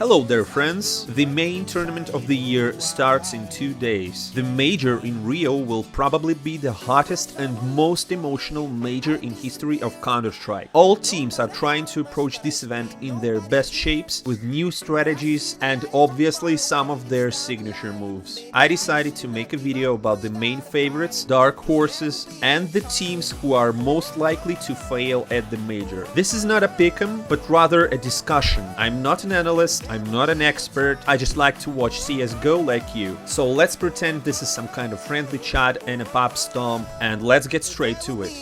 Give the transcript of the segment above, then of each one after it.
Hello there friends! The main tournament of the year starts in 2 days. The major in Rio will probably be the hottest and most emotional major in history of Counter-Strike. All teams are trying to approach this event in their best shapes with new strategies and obviously some of their signature moves. I decided to make a video about the main favorites, dark horses and the teams who are most likely to fail at the major. This is not a pickem, but rather a discussion. I'm not an analyst, I'm not an expert, I just like to watch CSGO like you. So let's pretend this is some kind of friendly chat and a pop stomp, and let's get straight to it.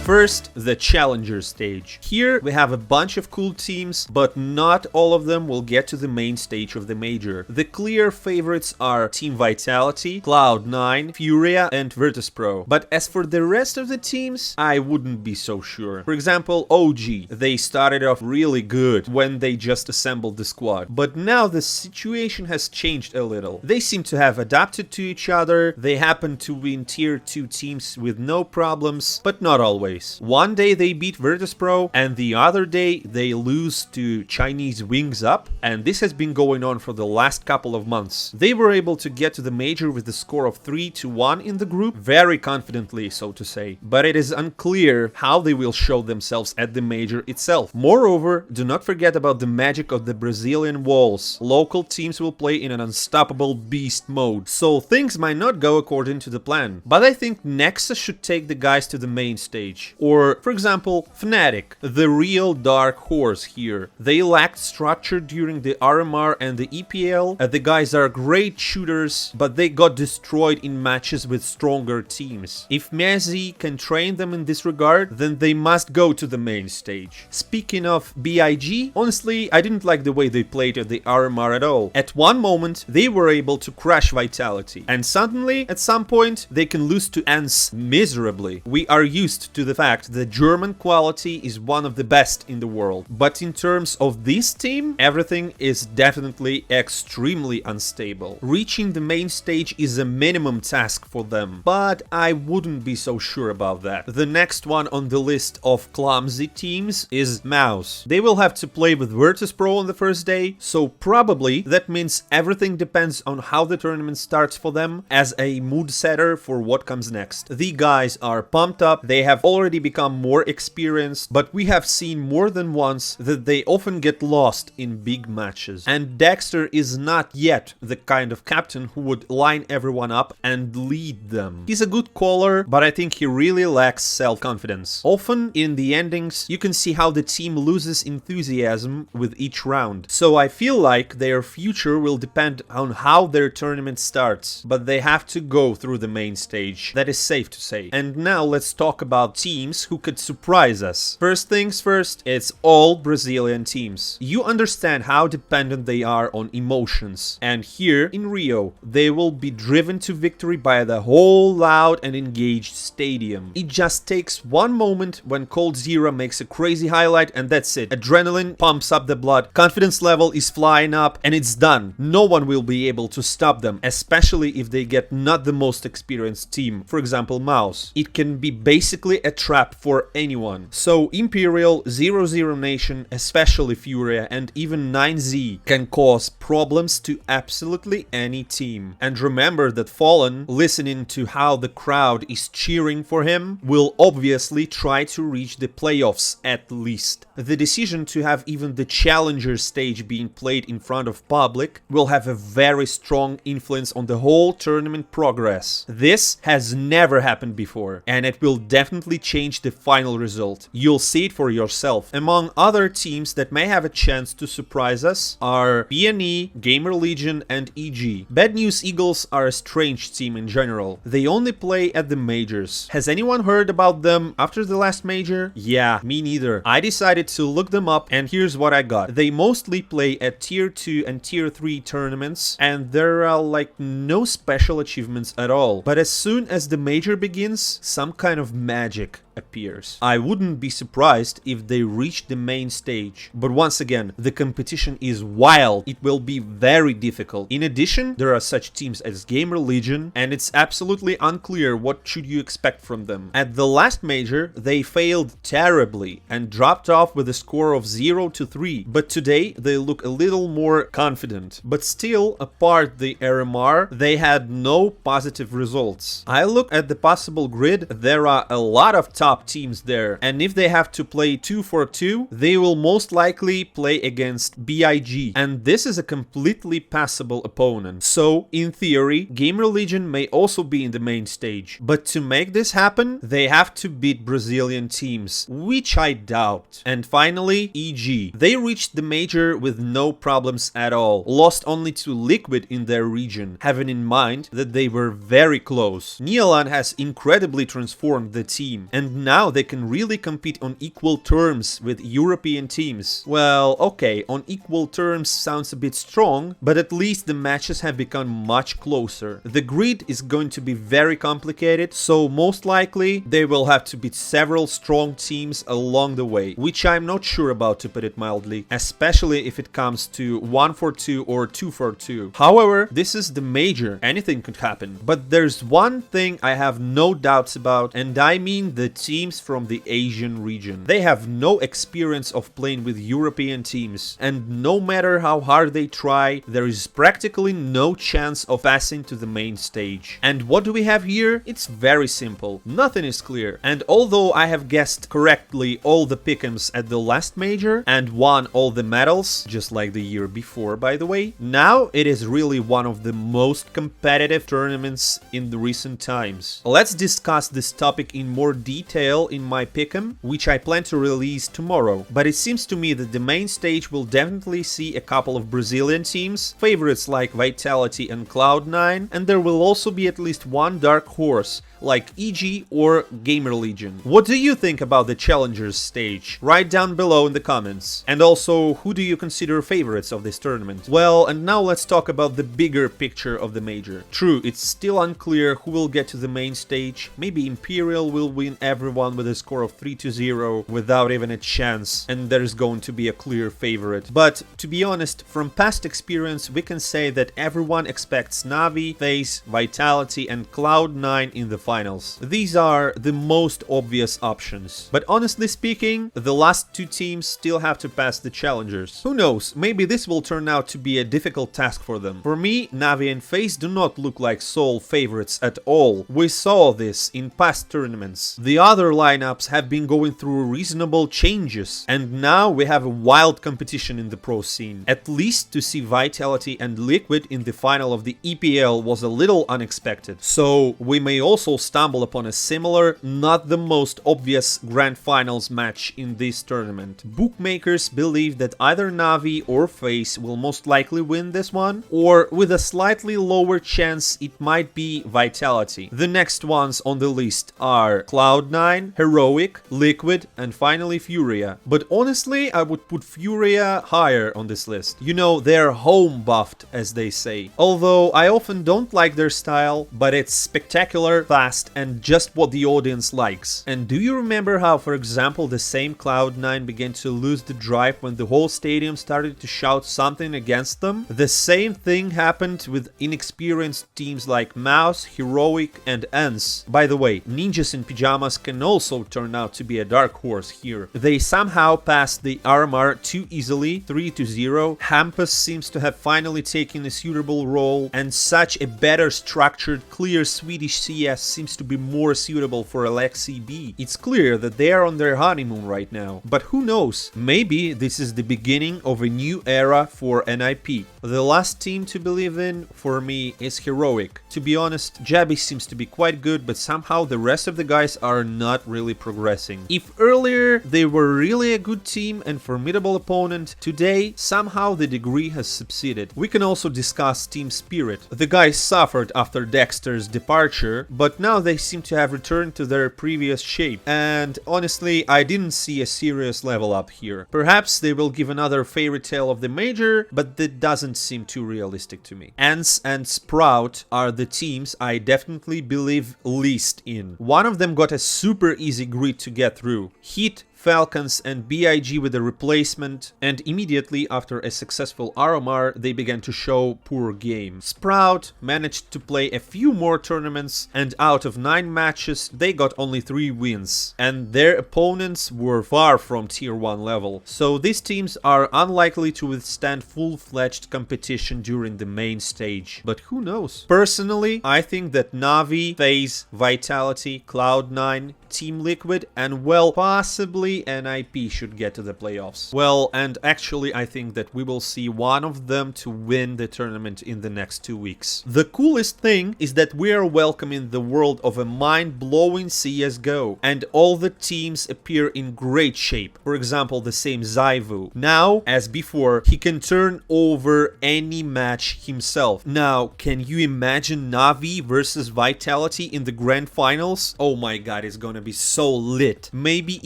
First, the Challenger stage. Here we have a bunch of cool teams, but not all of them will get to the main stage of the major. The clear favorites are Team Vitality, Cloud9, Furia and Virtus.pro. But as for the rest of the teams, I wouldn't be so sure. For example, OG. They started off really good when they just assembled the squad. But now the situation has changed a little. They seem to have adapted to each other, they happen to win tier 2 teams with no problems, but not always. One day they beat Virtus.pro and the other day they lose to Chinese Wings Up, and this has been going on for the last couple of months. They were able to get to the major with the score of 3-1 in the group, very confidently so to say, but it is unclear how they will show themselves at the major itself. Moreover, do not forget about the magic of the Brazilian walls. Local teams will play in an unstoppable beast mode, so things might not go according to the plan. But I think Nexus should take the guys to the main stage. Or, for example, Fnatic, the real dark horse here. They lacked structure during the RMR and the EPL. The guys are great shooters, but they got destroyed in matches with stronger teams. If Messi can train them in this regard, then they must go to the main stage. Speaking of BIG, honestly, I didn't like the way they played at the RMR at all. At one moment, they were able to crash Vitality, and suddenly, at some point, they can lose to ENCE miserably. We are used to the fact that German quality is one of the best in the world, but in terms of this team, everything is definitely extremely unstable. Reaching the main stage is a minimum task for them, but I wouldn't be so sure about that. The next one on the list of clumsy teams is Mouse. They will have to play with Virtus.pro on the first day, so probably that means everything depends on how the tournament starts for them as a mood setter for what comes next. The guys are pumped up, they have already become more experienced, but we have seen more than once that they often get lost in big matches. And Dexter is not yet the kind of captain who would line everyone up and lead them. He's a good caller, but I think he really lacks self-confidence. Often in the endings, you can see how the team loses enthusiasm with each round. So I feel like their future will depend on how their tournament starts, but they have to go through the main stage. That is safe to say. And now let's talk about teams who could surprise us. First things first, it's all Brazilian teams. You understand how dependent they are on emotions, and here in Rio, they will be driven to victory by the whole loud and engaged stadium. It just takes one moment when coldzera makes a crazy highlight and that's it. Adrenaline pumps up the blood, confidence level is flying up, and it's done. No one will be able to stop them, especially if they get not the most experienced team, for example Mouse. It can be basically a trap for anyone. So Imperial, 00 Nation, especially Furia and even 9Z can cause problems to absolutely any team. And remember that Fallen, listening to how the crowd is cheering for him, will obviously try to reach the playoffs at least. The decision to have even the Challenger stage being played in front of public will have a very strong influence on the whole tournament progress. This has never happened before, and it will definitely change the final result. You'll see it for yourself. Among other teams that may have a chance to surprise us are BNE, Gamer Legion and EG. Bad News Eagles are a strange team in general. They only play at the majors. Has anyone heard about them after the last major? Yeah, me neither. I decided to look them up and here's what I got. They mostly play at tier 2 and tier 3 tournaments and there are like no special achievements at all. But as soon as the major begins, some kind of magic appears. I wouldn't be surprised if they reach the main stage, but once again, the competition is wild. It will be very difficult. In addition, there are such teams as Gamer Legion, and it's absolutely unclear what should you expect from them. At the last major, they failed terribly and dropped off with a score of 0-3, but today they look a little more confident. But still, apart the RMR, they had no positive results. I look at the possible grid, there are a lot of top teams there, and if they have to play 2-4-2, they will most likely play against BIG, and this is a completely passable opponent. So, in theory, Gamer Legion may also be in the main stage, but to make this happen, they have to beat Brazilian teams, which I doubt. And finally, EG. They reached the major with no problems at all, lost only to Liquid in their region, having in mind that they were very close. Neolan has incredibly transformed the team, and now they can really compete on equal terms with European teams. Well, okay, on equal terms sounds a bit strong, but at least the matches have become much closer. The grid is going to be very complicated, so most likely they will have to beat several strong teams along the way, which I'm not sure about, to put it mildly, especially if it comes to 1-4-2 or 2-4-2. However, this is the major, anything could happen. But there's one thing I have no doubts about, and I mean the teams from the Asian region. They have no experience of playing with European teams, and no matter how hard they try, there is practically no chance of passing to the main stage. And what do we have here? It's very simple. Nothing is clear. And although I have guessed correctly all the pickems at the last major and won all the medals, just like the year before by the way, now it is really one of the most competitive tournaments in the recent times. Let's discuss this topic in more detail in my pickem, which I plan to release tomorrow. But it seems to me that the main stage will definitely see a couple of Brazilian teams, favorites like Vitality and Cloud9, and there will also be at least one dark horse like EG or Gamer Legion. What do you think about the Challengers stage? Write down below in the comments. And also, who do you consider favorites of this tournament? Well, and now let's talk about the bigger picture of the major. True, it's still unclear who will get to the main stage. Maybe Imperial will win everyone with a score of 3-0 without even a chance, and there's going to be a clear favorite. But to be honest, from past experience, we can say that everyone expects Navi, FaZe, Vitality and Cloud9 in the finals. These are the most obvious options. But honestly speaking, the last two teams still have to pass the challengers. Who knows, maybe this will turn out to be a difficult task for them. For me, Navi and FaZe do not look like sole favorites at all. We saw this in past tournaments. The other lineups have been going through reasonable changes, and now we have a wild competition in the pro scene. At least to see Vitality and Liquid in the final of the EPL was a little unexpected. So we may also stumble upon a similar, not the most obvious grand finals match in this tournament. Bookmakers believe that either Navi or FaZe will most likely win this one, or with a slightly lower chance it might be Vitality. The next ones on the list are Cloud9, Heroic, Liquid and finally Furia. But honestly, I would put Furia higher on this list. You know, they're home buffed, as they say. Although I often don't like their style, but it's spectacular, fast and just what the audience likes. And do you remember how, for example, the same Cloud9 began to lose the drive when the whole stadium started to shout something against them? The same thing happened with inexperienced teams like Mouse, Heroic and ENCE. By the way, Ninjas in Pyjamas can also turn out to be a dark horse here. They somehow passed the RMR too easily, 3-0. Hampus seems to have finally taken a suitable role, and such a better structured, clear Swedish CS seems to be more suitable for Alexi B. It's clear that they are on their honeymoon right now, but who knows, maybe this is the beginning of a new era for NIP. The last team to believe in, for me, is Heroic. To be honest, Jabby seems to be quite good, but somehow the rest of the guys are not really progressing. If earlier they were really a good team and formidable opponent, today somehow the degree has subsided. We can also discuss team spirit. The guys suffered after Dexter's departure, but now they seem to have returned to their previous shape, and honestly I didn't see a serious level up here. Perhaps they will give another fairy tale of the major, but that doesn't seem too realistic to me. ENCE and Sprout are the the teams I definitely believe least in. One of them got a super easy grid to get through. Heat, Falcons and BIG with a replacement, and immediately after a successful RMR they began to show poor game. Sprout managed to play a few more tournaments, and out of 9 matches they got only 3 wins, and their opponents were far from tier 1 level, so these teams are unlikely to withstand full-fledged competition during the main stage, but who knows. Personally, I think that Na'Vi, FaZe, Vitality, Cloud9, Team Liquid, and well, possibly NIP should get to the playoffs. Well, and actually I think that we will see one of them to win the tournament in the next 2 weeks. The coolest thing is that we are welcoming the world of a mind-blowing CSGO, and all the teams appear in great shape. For example, the same Zyvu. Now, as before, he can turn over any match himself. Now, can you imagine Na'Vi versus Vitality in the grand finals? Oh my god, it's gonna be so lit. Maybe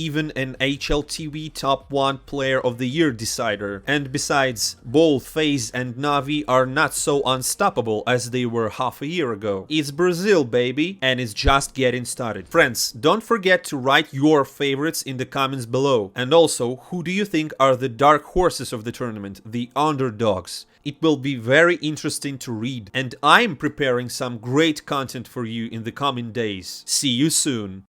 even an HLTV top 1 player of the year decider. And besides, both FaZe and Na'Vi are not so unstoppable as they were half a year ago. It's Brazil, baby, and it's just getting started. Friends, don't forget to write your favorites in the comments below. And also, who do you think are the dark horses of the tournament, the underdogs? It will be very interesting to read, and I'm preparing some great content for you in the coming days. See you soon.